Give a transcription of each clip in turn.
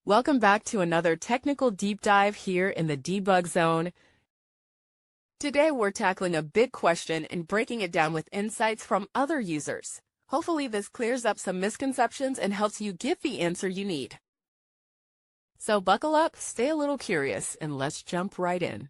Welcome back to another technical deep dive here in the debug zone. Today we're tackling a big question and breaking it down with insights from other users. Hopefully this clears up some misconceptions and helps you get the answer you need. So buckle up, stay a little curious, and let's jump right in.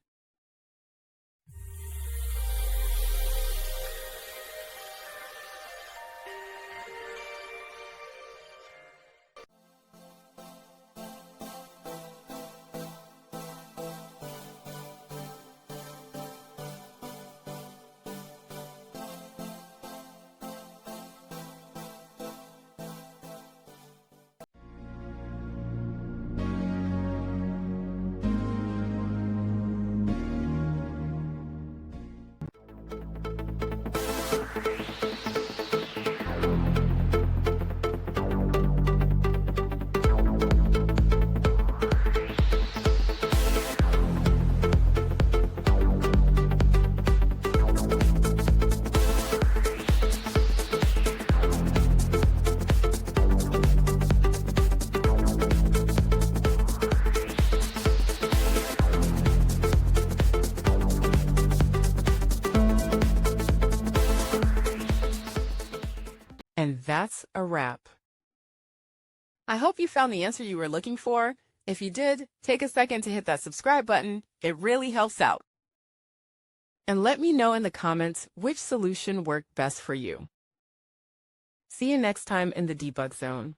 And that's a wrap. I hope you found the answer you were looking for. If you did, take a second to hit that subscribe button. It really helps out. And let me know in the comments which solution worked best for you. See you next time in the debug zone.